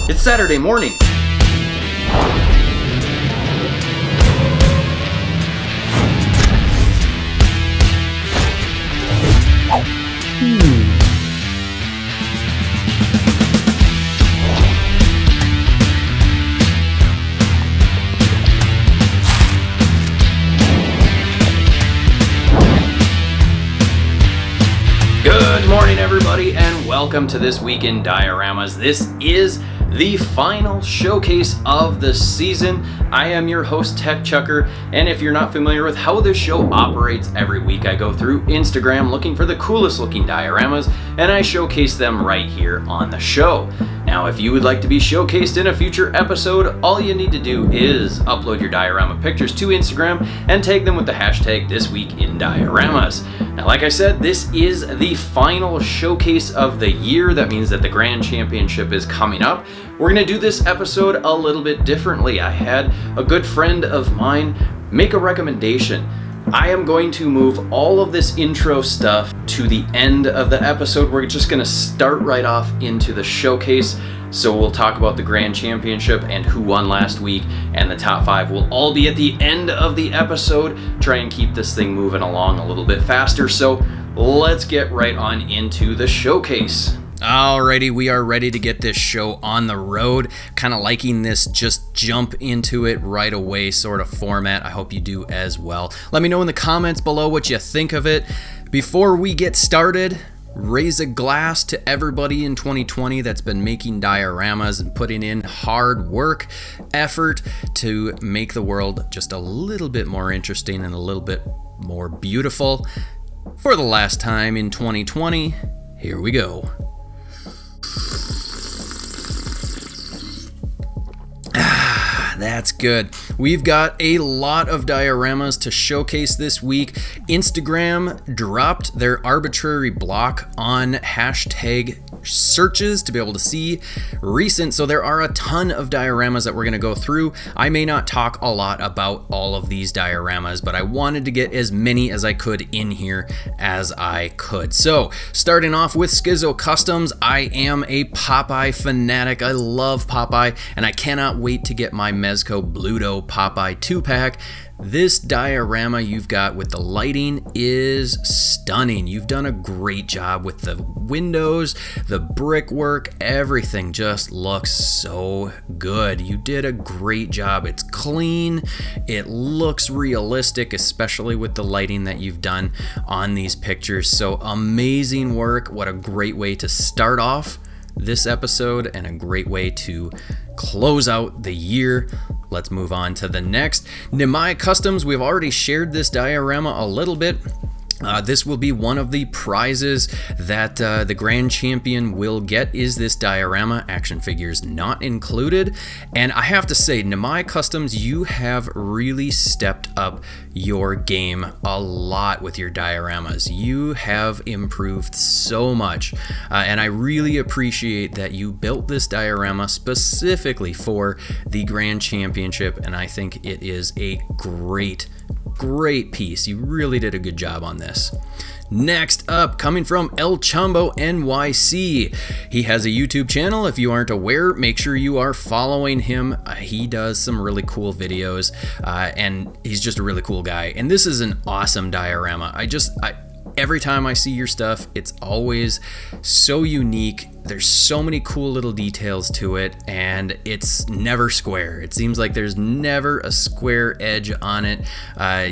It's Saturday morning. Good morning, everybody, and welcome to This Week in Dioramas. This is the final showcase of the season. I am your host, TechChucker, and if you're not familiar with how this show operates, every week I go through Instagram looking for the coolest looking dioramas, and I showcase them right here on the show. Now, if you would like to be showcased in a future episode, all you need to do is upload your diorama pictures to Instagram and tag them with the hashtag ThisWeekInDioramas. Now, like I said, this is the final showcase of the year. That means that the Grand Championship is coming up. We're going to do this episode a little bit differently. I had a good friend of mine make a recommendation. I am going to move all of this intro stuff to the end of the episode. We're just going to start right off into the showcase. So we'll talk about the Grand Championship and who won last week, and the top 5 will all be at the end of the episode. Try and keep this thing moving along a little bit faster. So let's get right on into the showcase. Alrighty, we are ready to get this show on the road. Kind of liking this just jump into it right away sort of format. I hope you do as well. Let me know in the comments below what you think of it. Before we get started, raise a glass to everybody in 2020 that's been making dioramas and putting in hard work, effort to make the world just a little bit more interesting and a little bit more beautiful. For the last time in 2020, here we go. That's good. We've got a lot of dioramas to showcase this week. Instagram dropped their arbitrary block on hashtag searches to be able to see recent, so there are a ton of dioramas that we're going to go through. I may not talk a lot about all of these dioramas, but I wanted to get as many as I could in here as I could. So starting off with Schizo Customs, I am a Popeye fanatic. I love Popeye, and I cannot wait to get my mezco Bluto Popeye 2-pack. This diorama you've got with the lighting is stunning. You've done a great job with the windows, the brickwork, everything just looks so good. You did a great job. It's clean, it looks realistic, especially with the lighting that you've done on these pictures. So amazing work. What a great way to start off this episode and a great way to close out the year. Let's move on to the next. McCool Customs, we've already shared this diorama a little bit. This will be one of the prizes that the Grand Champion will get, is this diorama, action figures not included. And I have to say, McCool Customs, you have really stepped up your game a lot with your dioramas. You have improved so much, and I really appreciate that you built this diorama specifically for the Grand Championship, and I think it is a great piece. You really did a good job on this. Next up, coming from Chumbo NYC. He has a YouTube channel. If you aren't aware, make sure you are following him. He does some really cool videos, and he's just a really cool guy. And this is an awesome diorama. Every time I see your stuff, it's always so unique. There's so many cool little details to it, and it's never square. It seems like there's never a square edge on it.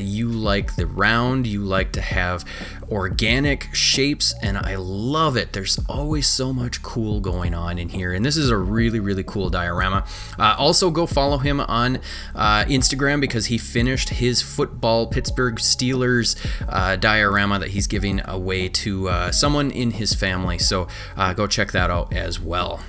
You like the round, you like to have organic shapes, and I love it. There's always so much cool going on in here, and this is a really, really cool diorama. Also, go follow him on Instagram because he finished his football Pittsburgh Steelers diorama that he's giving away to someone in his family. So go check that out as well.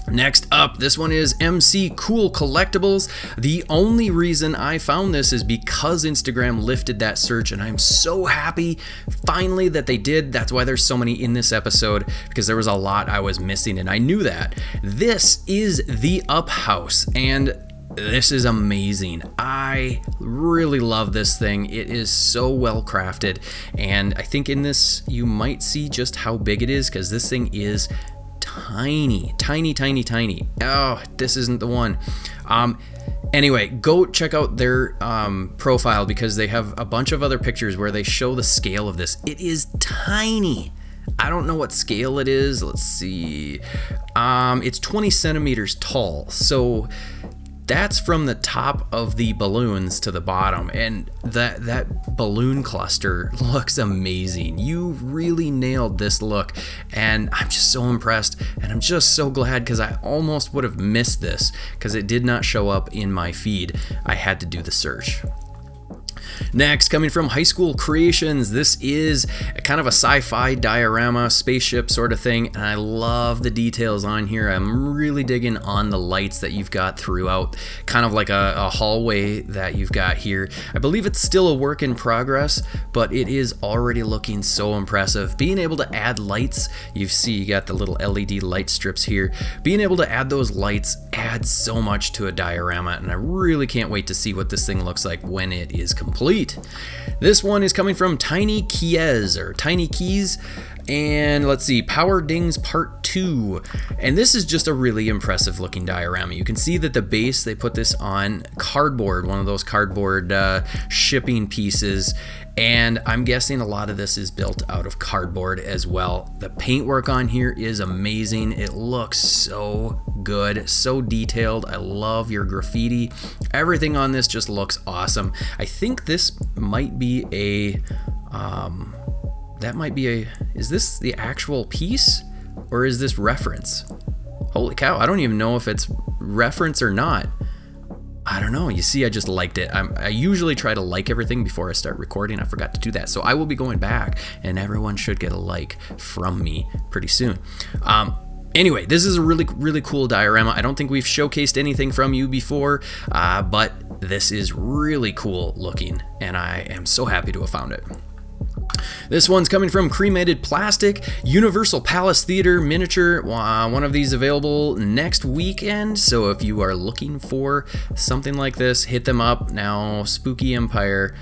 Next up, this one is McCool Collectibles. The only reason I found this is because Instagram lifted that search, and I'm so happy finally that they did. That's why there's so many in this episode, because there was a lot I was missing, and I knew that. This is the Up House, and this is amazing. I really love this thing. It is so well crafted, and I think in this you might see just how big it is, because this thing is tiny. Oh, this isn't the one. Anyway, go check out their profile, because they have a bunch of other pictures where they show the scale of this. It is tiny. I don't know what scale it is. Let's see. It's 20 centimeters tall. So that's from the top of the balloons to the bottom, and that balloon cluster looks amazing. You really nailed this look, and I'm just so impressed, and I'm just so glad, because I almost would have missed this because it did not show up in my feed. I had to do the search. Next, coming from High School Creations, this is kind of a sci-fi diorama, spaceship sort of thing, and I love the details on here. I'm really digging on the lights that you've got throughout, kind of like a hallway that you've got here. I believe it's still a work in progress, but it is already looking so impressive. Being able to add lights, you got the little LED light strips here. Being able to add those lights adds so much to a diorama, and I really can't wait to see what this thing looks like when it is complete. This one is coming from Tinykies, and let's see, Power Dings Part 2, and this is just a really impressive looking diorama. You can see that the base, they put this on cardboard, one of those cardboard shipping pieces, and I'm guessing a lot of this is built out of cardboard as well. The paintwork on here is amazing. It looks so good, so detailed. I love your graffiti. Everything on this just looks awesome. I think this might be a is this the actual piece, or is this reference? Holy cow, I don't even know if it's reference or not. I don't know. You see, I just liked it. I usually try to like everything before I start recording. I forgot to do that. So I will be going back, and everyone should get a like from me pretty soon. Anyway, this is a really, really cool diorama. I don't think we've showcased anything from you before, but this is really cool looking, and I am so happy to have found it. This one's coming from Cremated Plastic, Universal Palace Theater miniature. One of these available next weekend, so if you are looking for something like this, hit them up. Now, Spooky Empire,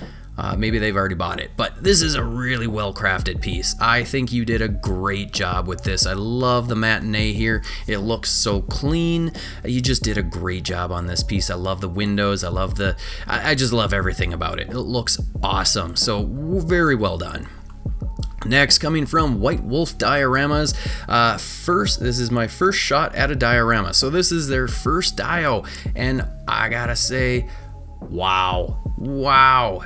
maybe they've already bought it, but this is a really well crafted piece. I think you did a great job with this. I love the matinee here. It looks so clean. You just did a great job on this piece. I love the windows. I just love everything about it. It looks awesome. So very well done. Next, coming from White Wolf Dioramas, this is my first shot at a diorama. So this is their first dio, and I gotta say, wow.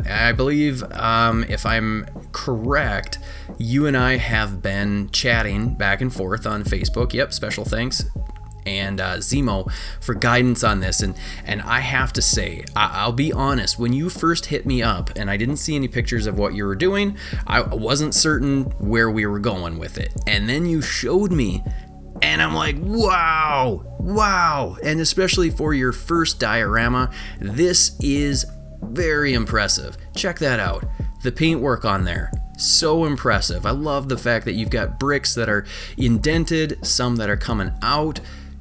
I believe, if I'm correct, you and I have been chatting back and forth on Facebook. Yep, special thanks. And Zemo for guidance on this, and I have to say, I'll be honest, when you first hit me up and I didn't see any pictures of what you were doing, I wasn't certain where we were going with it, and then you showed me, and I'm like, wow, and especially for your first diorama, this is very impressive. Check that out. The paintwork on there, so impressive. I love the fact that you've got bricks that are indented, some that are coming out.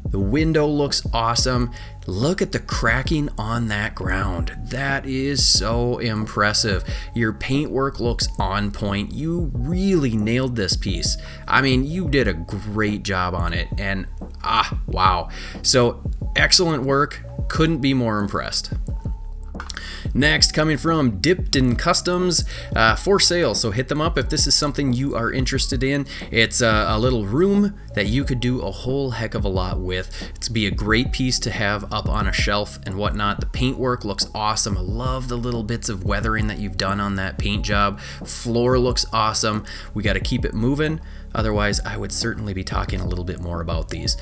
The window looks awesome. Look at the cracking on that ground. That is so impressive. Your paintwork looks on point. You really nailed this piece. I mean, you did a great job on it, and wow. So excellent work. Couldn't be more impressed. Next, coming from Drng Customs, for sale, so hit them up if this is something you are interested in. It's a little room that you could do a whole heck of a lot with. It's be a great piece to have up on a shelf and whatnot. The paintwork looks awesome. I love the little bits of weathering that you've done on that paint job. Floor looks awesome. We got to keep it moving. Otherwise, I would certainly be talking a little bit more about these.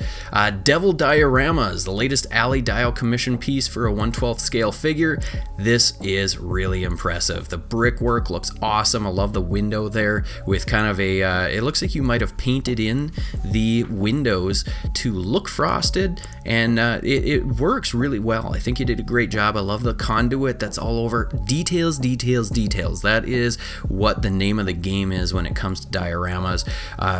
Devil Dioramas, the latest Alley Dio commission piece for a 1/12 scale figure. This is really impressive. The brickwork looks awesome. I love the window there with kind of a, it looks like you might have painted in the windows to look frosted, and it works really well. I think you did a great job. I love the conduit that's all over. Details, details, details. That is what the name of the game is when it comes to dioramas.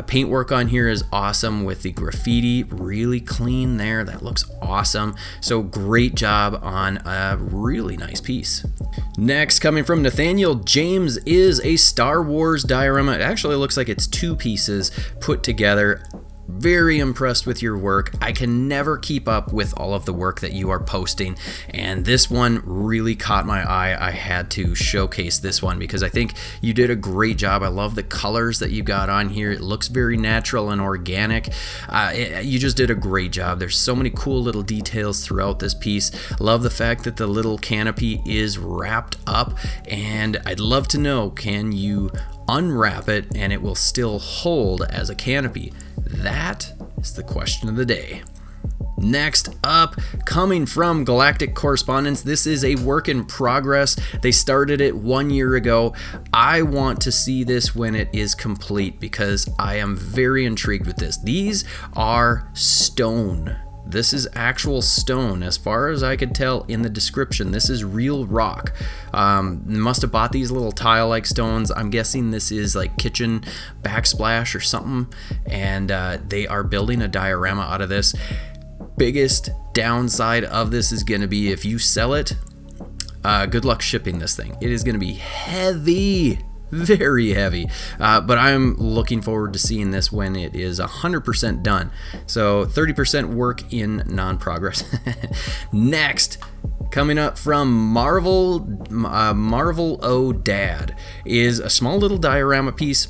Paintwork on here is awesome with the graffiti, really clean there. That looks awesome. So great job on a really nice piece. Next, coming from Nathaniel, James, is a Star Wars diorama. It actually looks like it's two pieces put together. Very impressed with your work. I can never keep up with all of the work that you are posting, and this one really caught my eye. I had to showcase this one because I think you did a great job. I love the colors that you got on here. It looks very natural and organic. You just did a great job. There's so many cool little details throughout this piece. Love the fact that the little canopy is wrapped up, and I'd love to know, can you unwrap it and it will still hold as a canopy? That is the question of the day. Next up, coming from Galactic Correspondence, this is a work in progress. They started it 1 year ago. I want to see this when it is complete because I am very intrigued with this. These are stone. This is actual stone. As far as I could tell in the description, this is real rock. Must have bought these little tile-like stones. I'm guessing this is like kitchen backsplash or something, and they are building a diorama out of this. Biggest downside of this is going to be if you sell it, good luck shipping this thing. It is going to be heavy. Very heavy, but I'm looking forward to seeing this when it is 100% done. So 30% work in non-progress. Next, coming up from Marvel O Dad, is a small little diorama piece.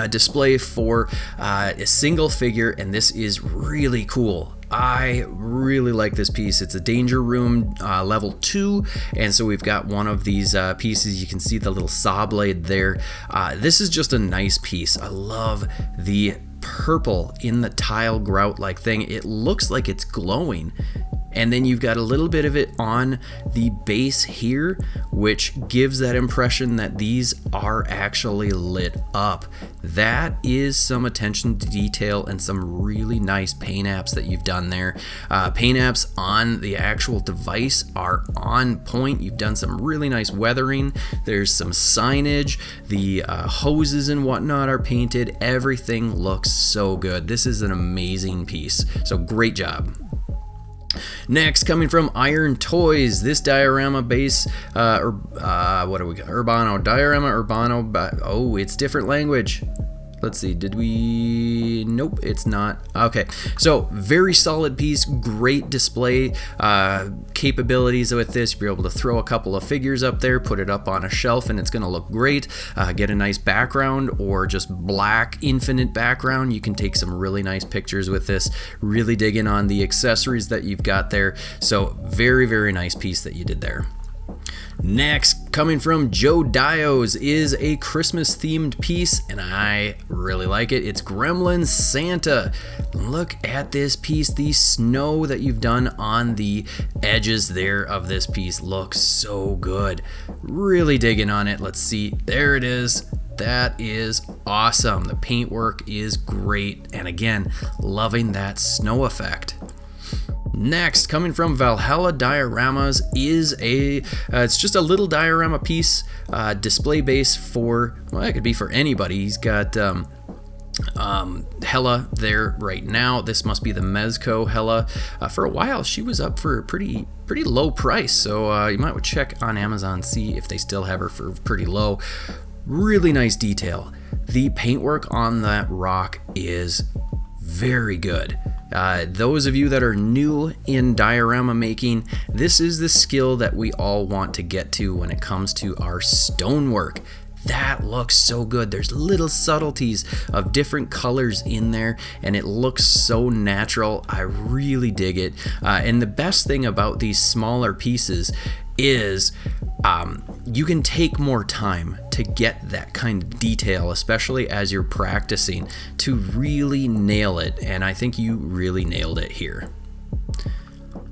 Display for a single figure, and this is really cool. I really like this piece. It's a danger room level 2, and so we've got one of these pieces. You can see the little saw blade there. This is just a nice piece. I love the purple in the tile grout like thing. It looks like it's glowing. And then you've got a little bit of it on the base here, which gives that impression that these are actually lit up. That is some attention to detail and some really nice paint apps that you've done there. Paint apps on the actual device are on point. You've done some really nice weathering. There's some signage. The hoses and whatnot are painted. Everything looks so good. This is an amazing piece. So great job. Next, coming from Iron Toys, this diorama base, what do we got? Urbano, diorama, urbano, oh, it's different language. Let's see, did we, nope, it's not. Okay, so very solid piece, great display capabilities with this. You'll be able to throw a couple of figures up there, put it up on a shelf, and it's gonna look great. Get a nice background or just black infinite background. You can take some really nice pictures with this, really dig in on the accessories that you've got there. So very, very nice piece that you did there. Next, coming from Joedios, is a Christmas themed piece, and I really like it. It's Gremlin Santa. Look at this piece. The snow that you've done on the edges there of this piece looks so good. Really digging on it. Let's see. There it is. That is awesome. The paintwork is great, and again, loving that snow effect. Next, coming from Valhalla Dioramas, is it's just a little diorama piece, display base for, well, it could be for anybody. He's got Hella there right now. This must be the Mezco Hella. For a while, she was up for a pretty low price, so you might check on Amazon, see if they still have her for pretty low. Really nice detail. The paintwork on that rock is very good. Those of you that are new in diorama making, this is the skill that we all want to get to when it comes to our stonework. That looks so good. There's little subtleties of different colors in there, and it looks so natural. I really dig it. And the best thing about these smaller pieces is you can take more time to get that kind of detail, especially as you're practicing, to really nail it. And I think you really nailed it here.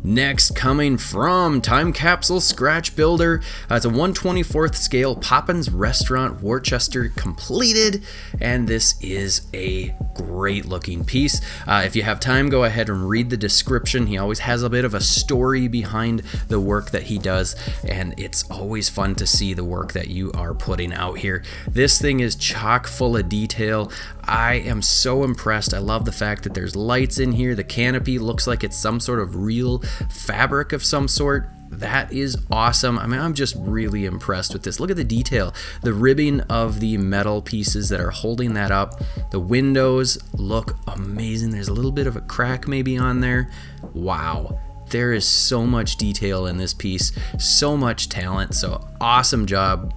Next, coming from Time Capsule Scratch Builder, it's a 1/24th scale Poppins Restaurant Worcester completed, and this is a great looking piece. If you have time, go ahead and read the description. He always has a bit of a story behind the work that he does, and it's always fun to see the work that you are putting out here. This thing is chock full of detail. I am so impressed. I love the fact that there's lights in here. The canopy looks like it's some sort of real fabric of some sort. That is awesome. I mean, I'm just really impressed with this. Look at the detail. The ribbing of the metal pieces that are holding that up. The windows look amazing. There's a little bit of a crack maybe on there. Wow. There is so much detail in this piece. So much talent. So awesome job.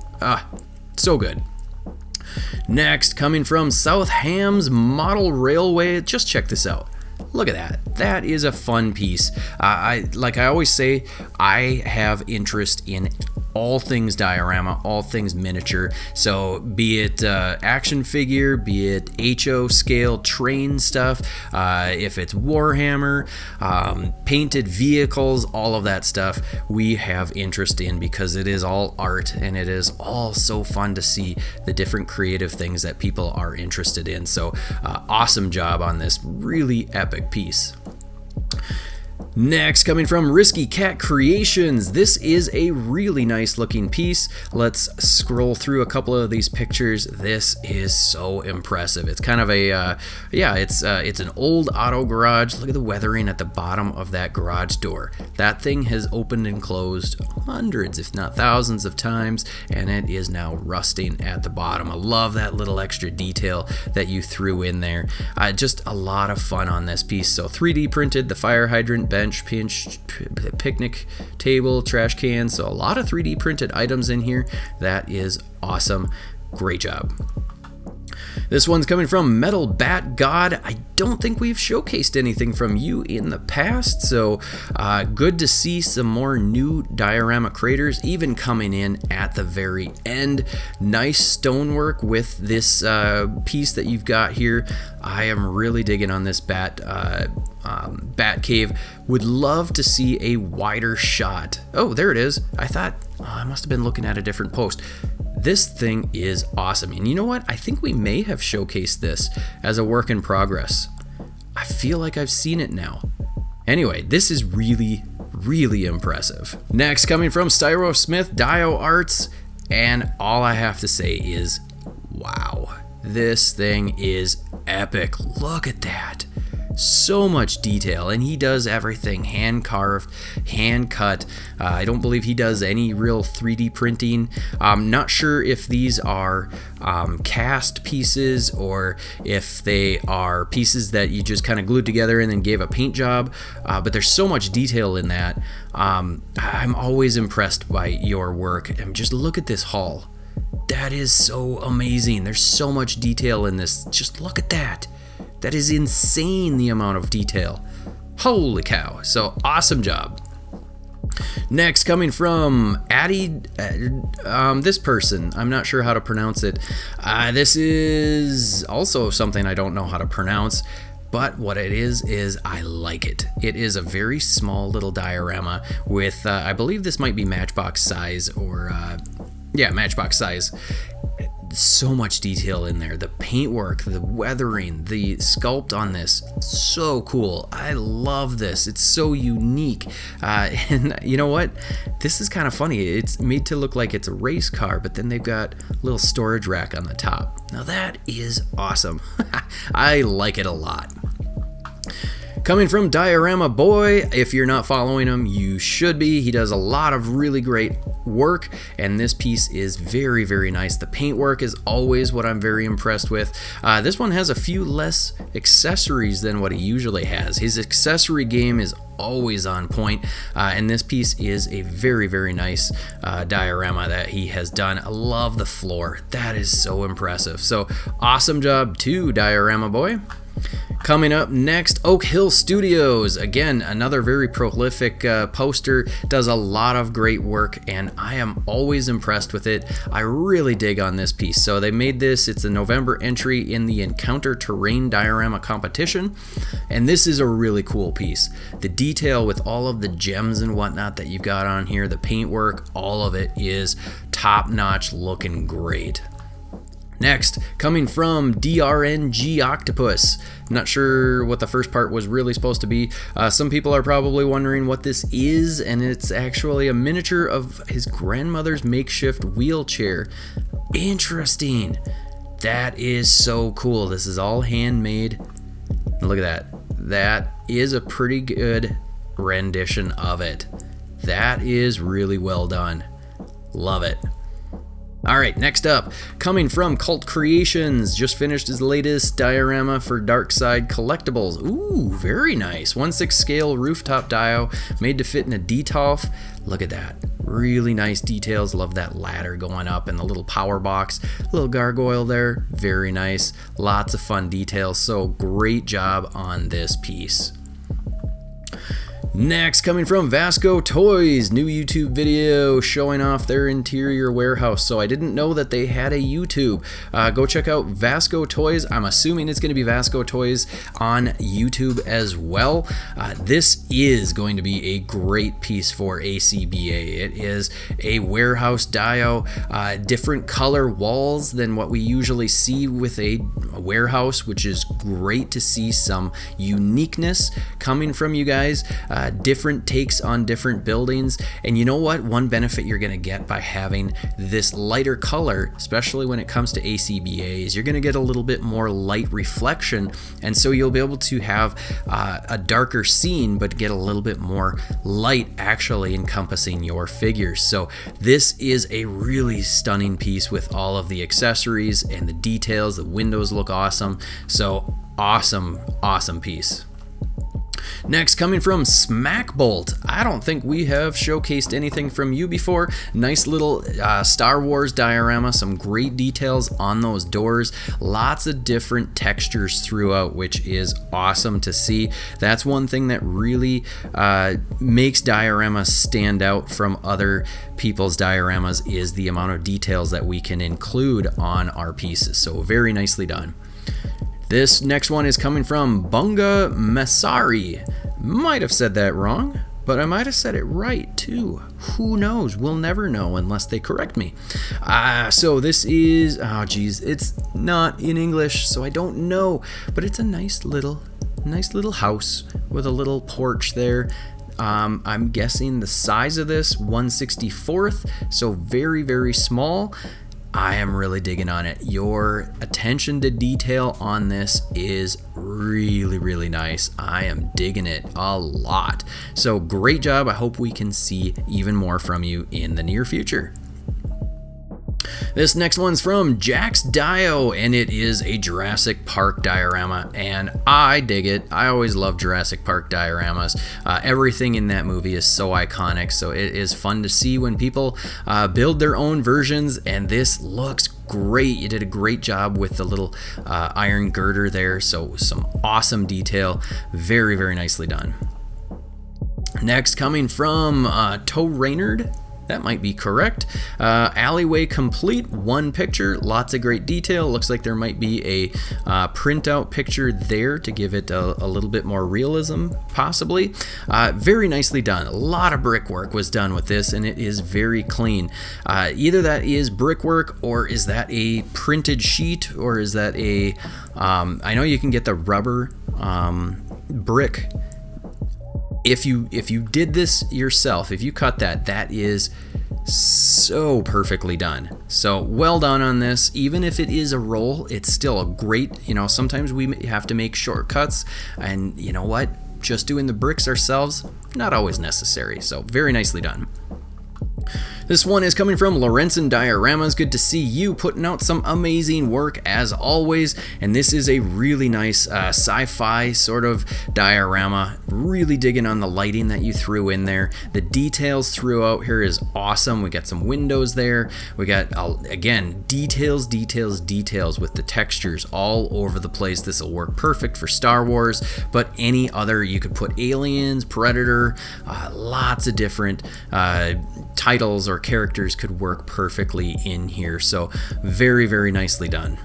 So good. Next, coming from South Hams Model Railway, just check this out. Look at that. That is a fun piece. Like I always say, I have interest in all things diorama, all things miniature. So be it action figure, be it HO scale train stuff, if it's Warhammer, painted vehicles, all of that stuff we have interest in because it is all art and it is all so fun to see the different creative things that people are interested in. So awesome job on this really epic piece. Next, coming from Risky Cat Creations, this is a really nice looking piece. Let's scroll through a couple of these pictures. This is so impressive. It's kind of a, it's an old auto garage. Look at the weathering at the bottom of that garage door. That thing has opened and closed hundreds, if not thousands of times, and it is now rusting at the bottom. I love that little extra detail that you threw in there. Just a lot of fun on this piece. So 3D printed, the fire hydrant, bench, pinch, picnic table, trash can. So a lot of 3D printed items in here. That is awesome. Great job. This one's coming from Metal Bat God. I don't think we've showcased anything from you in the past, so good to see some more new diorama creators even coming in at the very end. Nice stonework with this piece that you've got here. I am really digging on this bat cave. Would love to see a wider shot. Oh, there it is. I thought I must have been looking at a different post. This thing is awesome. And you know what? I think we may have showcased this as a work in progress. I feel like I've seen it now. Anyway, this is really, really impressive. Next, coming from Styro Smith Daio Arts, and all I have to say is, wow, this thing is epic. Look at that. So much detail, and he does everything hand carved, hand cut. I don't believe he does any real 3D printing. I'm not sure if these are cast pieces or if they are pieces that you just kind of glued together and then gave a paint job, but there's so much detail in that. I'm always impressed by your work, and just look at this haul. That is so amazing. There's so much detail in this. Just look at that. That is insane, the amount of detail. Holy cow. So awesome job. Next, coming from avid, this person, I'm not sure how to pronounce it. This is also something I don't know how to pronounce, but what it is I like it. It is a very small little diorama with, I believe this might be Matchbox size or, Matchbox size. So much detail in there. The paintwork, the weathering, the sculpt on this, so cool. I love this. It's so unique. And you know what? This is kind of funny. It's made to look like it's a race car, but then they've got a little storage rack on the top. Now that is awesome. I like it a lot. Coming from Diorama Boy, if you're not following him, you should be. He does a lot of really great work, and this piece is very, very nice. The paintwork is always what I'm very impressed with. This one has a few less accessories than what he usually has. His accessory game is always on point, and this piece is a very, very nice diorama that he has done. I love the floor. That is so impressive. So awesome job to Diorama Boy. Coming up next, Oak Hill Studios. Again, another very prolific poster, does a lot of great work, and I am always impressed with it. I really dig on this piece. So they made this, it's a November entry in the Encounter Terrain Diorama competition, and this is a really cool piece. The detail with all of the gems and whatnot that you've got on here, the paintwork, all of it is top-notch, looking great. Next, coming from Drng Octopus. Not sure what the first part was really supposed to be. Some people are probably wondering what this is, and it's actually a miniature of his grandmother's makeshift wheelchair. Interesting. That is so cool. This is all handmade. Look at that. That is a pretty good rendition of it. That is really well done. Love it. All right, next up, coming from Cult Creations, just finished his latest diorama for Darkside Collectibles. Ooh, very nice. 1/6 scale rooftop dio, made to fit in a detolf. Look at that. Really nice details. Love that ladder going up and the little power box. Little gargoyle there. Very nice. Lots of fun details. So great job on this piece. Next, coming from Vasco Toys, new YouTube video showing off their interior warehouse. So I didn't know that they had a YouTube. Go check out Vasco Toys. I'm assuming it's going to be Vasco Toys on YouTube as well. This is going to be a great piece for ACBA. It is a warehouse dio, different color walls than what we usually see with a warehouse, which is great to see some uniqueness coming from you guys. Different takes on different buildings, and you know what, one benefit you're going to get by having this lighter color, especially when it comes to ACBA, is you're going to get a little bit more light reflection, and so you'll be able to have a darker scene but get a little bit more light actually encompassing your figures. So this is a really stunning piece with all of the accessories and the details. The windows look awesome. So awesome piece. Next, coming from Smackbolt. I don't think we have showcased anything from you before. Nice little Star Wars diorama, some great details on those doors, lots of different textures throughout, which is awesome to see. That's one thing that really makes dioramas stand out from other people's dioramas, is the amount of details that we can include on our pieces. So very nicely done. This next one is coming from bungamasari. Might have said that wrong, but I might have said it right too. Who knows? We'll never know unless they correct me. So this is, oh geez, it's not in English, so I don't know, but it's a nice little house with a little porch there. I'm guessing the size of this 1/64th, so very, very small. I am really digging on it. Your attention to detail on this is really, really nice. I am digging it a lot. So great job. I hope we can see even more from you in the near future. This next one's from Jack's Dio, and it is a Jurassic Park diorama, and I dig it. I always love Jurassic Park dioramas. Everything in that movie is so iconic, so it is fun to see when people build their own versions, and this looks great. You did a great job with the little iron girder there, so some awesome detail. Very, very nicely done. Next, coming from Rainard. That might be correct. Alleyway complete, one picture, lots of great detail. Looks like there might be a printout picture there to give it a little bit more realism, possibly. Very nicely done. A lot of brickwork was done with this, and it is very clean. Either that is brickwork, or is that a printed sheet, or is that a, I know you can get the rubber brick. If you did this yourself, if you cut that, that is so perfectly done. So well done on this. Even if it is a roll, it's still a great, sometimes we have to make shortcuts, and you know what? Just doing the bricks ourselves, not always necessary. So very nicely done. This one is coming from Lorenzen Dioramas. Good to see you putting out some amazing work as always. And this is a really nice sci-fi sort of diorama. Really digging on the lighting that you threw in there. The details throughout here is awesome. We got some windows there. We got, again, details with the textures all over the place. This will work perfect for Star Wars, but any other, you could put Aliens, Predator, lots of different titles or characters could work perfectly in here. So very, very nicely done.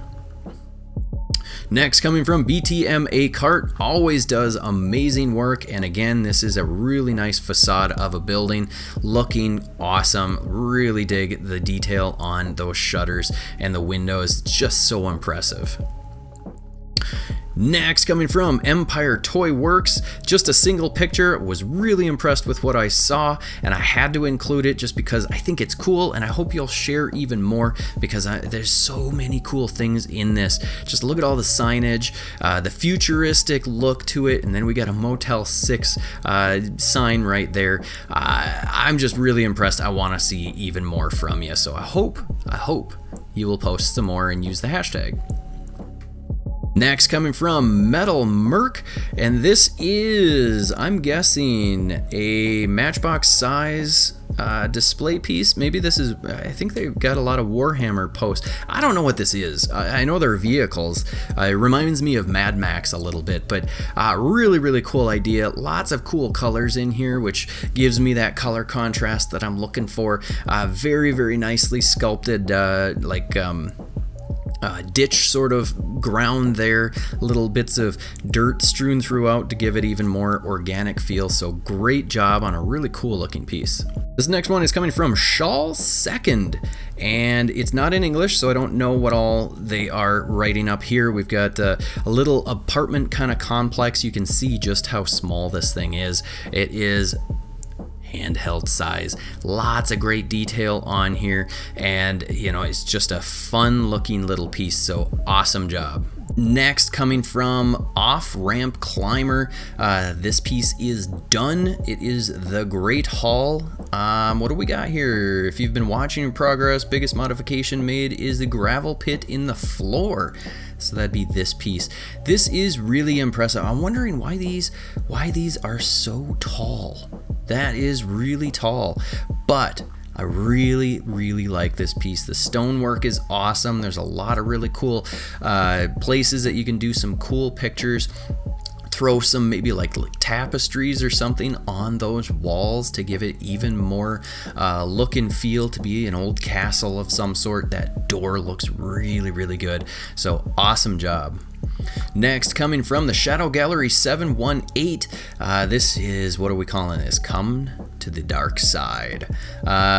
Next, coming from BTMA Cart, always does amazing work, and again, this is a really nice facade of a building, looking awesome. Really dig the detail on those shutters and the windows, just so impressive. Next, coming from Empire Toy Works, just a single picture. Was really impressed with what I saw, and I had to include it just because I think it's cool, and I hope you'll share even more because there's so many cool things in this. Just look at all the signage, the futuristic look to it, and then we got a Motel 6 sign right there. I'm just really impressed. I want to see even more from you, so I hope you will post some more and use the hashtag. Next, coming from Metal Merc, and this is, I'm guessing, a Matchbox size display piece. Maybe this is, I think they've got a lot of Warhammer posts. I don't know what this is. I know they're vehicles. It reminds me of Mad Max a little bit, but really, really cool idea. Lots of cool colors in here, which gives me that color contrast that I'm looking for. Very, very nicely sculpted, ditch sort of ground there, little bits of dirt strewn throughout to give it even more organic feel. So great job on a really cool looking piece. This next one is coming from Shawl Second, and it's not in English, so I don't know what all they are writing up here. We've got a little apartment kind of complex. You can see just how small this thing is. It is handheld size, lots of great detail on here, and you know, it's just a fun looking little piece, so awesome job. Next, coming from Off Ramp Climber, this piece is done. It is the Great Hall. What do we got here? If you've been watching in progress, biggest modification made is the gravel pit in the floor. So that'd be this piece. This is really impressive. I'm wondering why these are so tall. That is really tall, but I really, really like this piece. The stonework is awesome. There's a lot of really cool places that you can do some cool pictures. Throw some maybe like tapestries or something on those walls to give it even more look and feel to be an old castle of some sort. That door looks really, really good. So awesome job. Next, coming from the Shadow Gallery 718, this is, what are we calling this? Come to the Dark Side.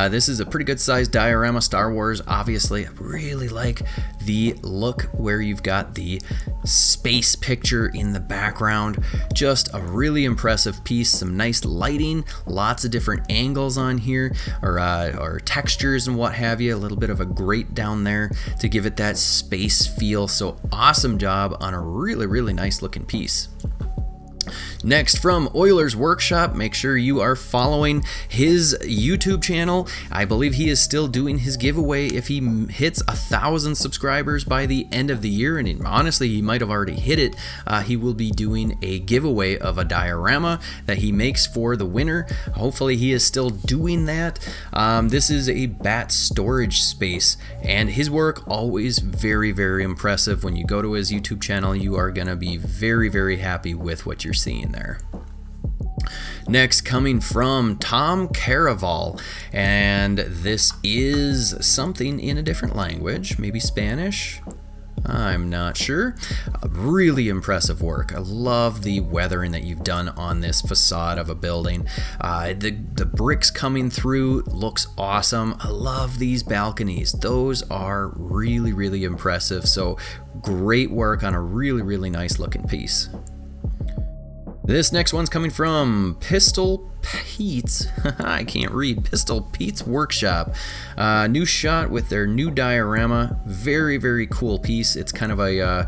This is a pretty good sized diorama, Star Wars, obviously. I really like the look where you've got the space picture in the background. Just a really impressive piece, some nice lighting, lots of different angles on here, or textures and what have you, a little bit of a grate down there to give it that space feel. So awesome job on a really, really nice looking piece. Next, from Oiler's Workshop, make sure you are following his YouTube channel. I believe he is still doing his giveaway if he hits 1,000 subscribers by the end of the year, and honestly, he might have already hit it. He will be doing a giveaway of a diorama that he makes for the winner. Hopefully, he is still doing that. This is a bat storage space, and his work always very, very impressive. When you go to his YouTube channel, you are going to be very, very happy with what you're seeing there. Next, coming from Tom Caraval, and this is something in a different language, maybe Spanish. I'm not sure. Really impressive work. I love the weathering that you've done on this facade of a building. The bricks coming through looks awesome. I love these balconies. Those are really, really impressive. So great work on a really, really nice looking piece. This next one's coming from Pistol Pete's, I can't read, Pistol Pete's Workshop. New shot with their new diorama. Very, very cool piece. It's kind of a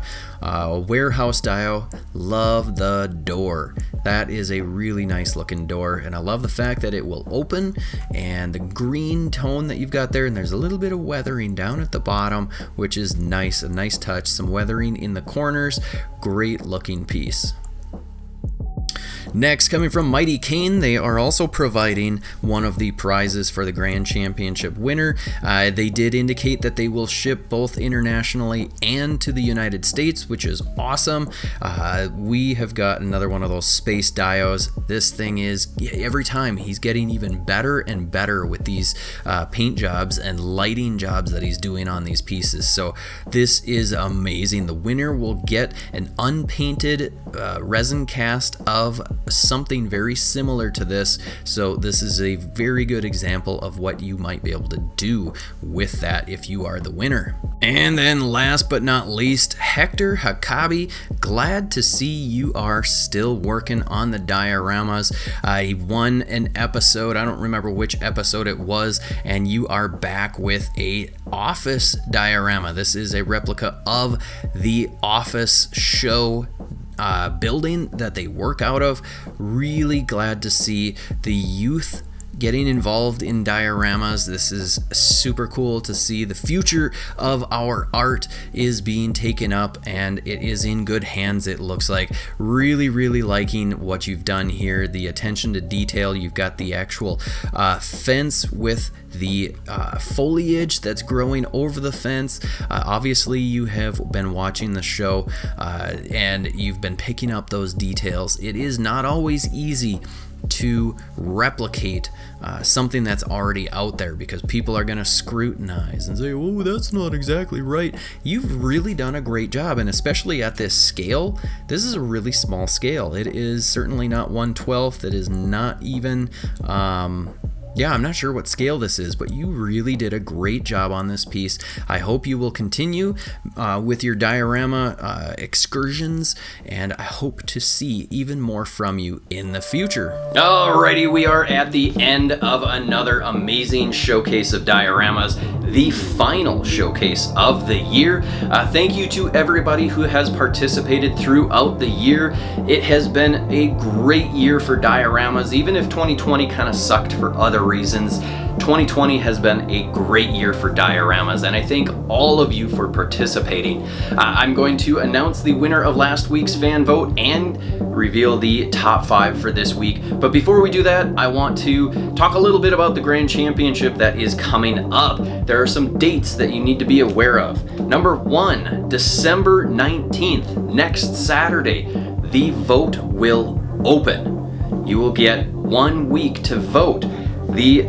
warehouse dio. Love the door. That is a really nice looking door, and I love the fact that it will open, and the green tone that you've got there, and there's a little bit of weathering down at the bottom, which is nice, a nice touch. Some weathering in the corners. Great looking piece. Next, coming from Mighty Kane, they are also providing one of the prizes for the Grand Championship winner. They did indicate that they will ship both internationally and to the United States, which is awesome. We have got another one of those space dios. This thing is, every time he's getting even better and better with these paint jobs and lighting jobs that he's doing on these pieces. So this is amazing. The winner will get an unpainted resin cast of something very similar to this, so this is a very good example of what you might be able to do with that if you are the winner. And then last but not least, Hector Hakabi, glad to see you are still working on the dioramas. I won an episode, I don't remember which episode it was, and you are back with a office diorama. This is a replica of the office show building that they work out of. Really glad to see the youth getting involved in dioramas. This is super cool to see. The future of our art is being taken up, and it is in good hands, it looks like. Really, really liking what you've done here. The attention to detail. You've got the actual fence with the foliage that's growing over the fence. Obviously you have been watching the show and you've been picking up those details. It is not always easy to replicate something that's already out there, because people are going to scrutinize and say, oh, that's not exactly right. You've really done a great job, and especially at this scale. This is a really small scale. It is certainly not 1/12. It is not even I'm not sure what scale this is, but you really did a great job on this piece. I hope you will continue with your diorama excursions, and I hope to see even more from you in the future. Alrighty, we are at the end of another amazing showcase of dioramas, the final showcase of the year. Thank you to everybody who has participated throughout the year. It has been a great year for dioramas, even if 2020 kind of sucked for other reasons. 2020 has been a great year for dioramas, and I thank all of you for participating. I'm going to announce the winner of last week's fan vote and reveal the top 5 for this week. But before we do that, I want to talk a little bit about the Grand Championship that is coming up. There are some dates that you need to be aware of. Number 1, December 19th, next Saturday, the vote will open. You will get 1 week to vote. The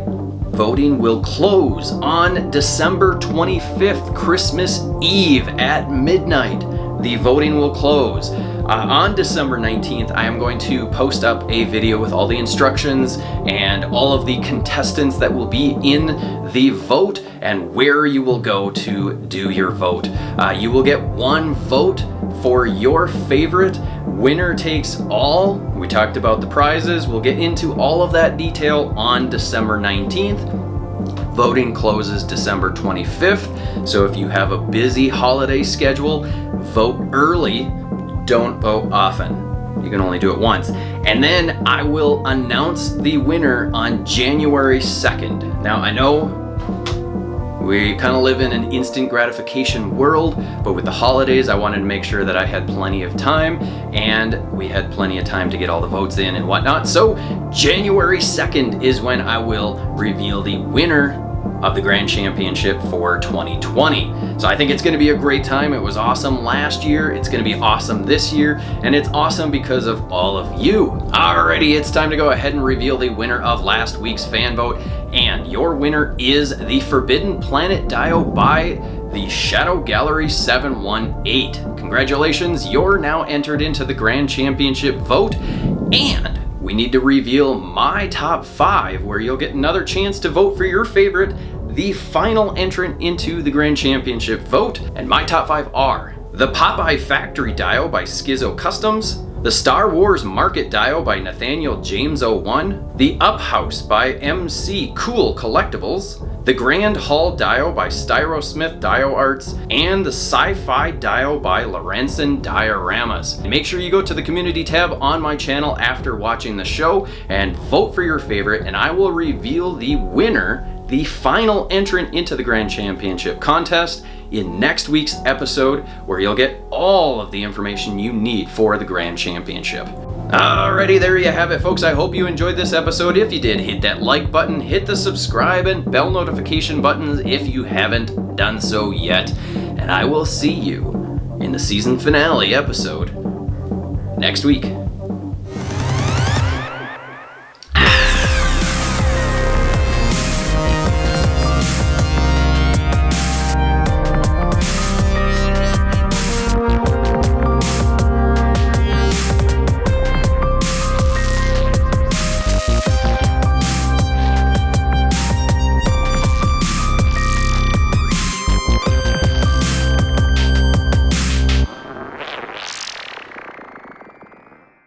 voting will close on December 25th, Christmas Eve at midnight. The voting will close. On December 19th, I am going to post up a video with all the instructions and all of the contestants that will be in the vote and where you will go to do your vote. You will get 1 vote for your favorite. Winner takes all. We talked about the prizes. We'll get into all of that detail on December 19th. Voting closes December 25th. So if you have a busy holiday schedule, vote early. Don't vote often. You can only do it once. And then I will announce the winner on January 2nd. Now I know we kind of live in an instant gratification world, but with the holidays, I wanted to make sure that I had plenty of time, and we had plenty of time to get all the votes in and whatnot. So January 2nd is when I will reveal the winner of the Grand Championship for 2020. So I think it's going to be a great time. It was awesome last year. It's going to be awesome this year, and it's awesome because of all of you. Alrighty, it's time to go ahead and reveal the winner of last week's fan vote, and your winner is the Forbidden Planet Dio by the Shadow Gallery 718. Congratulations, you're now entered into the Grand Championship vote, and we need to reveal my top 5, where you'll get another chance to vote for your favorite, the final entrant into the Grand Championship vote. And my top 5 are the Popeye Factory Dio by Schizo Customs, The Star Wars Market Daio by Nathaniel James 01, the Up House by McCool Collectibles, the Grand Hall Daio by Styrosmith Daio Arts, and the Sci-Fi Daio by Lorenzen Dioramas. And make sure you go to the community tab on my channel after watching the show and vote for your favorite, and I will reveal the winner, the final entrant into the Grand Championship contest, in next week's episode, where you'll get all of the information you need for the Grand Championship. Alrighty, there you have it, folks. I hope you enjoyed this episode. If you did, hit that like button, hit the subscribe and bell notification buttons if you haven't done so yet. And I will see you in the season finale episode next week.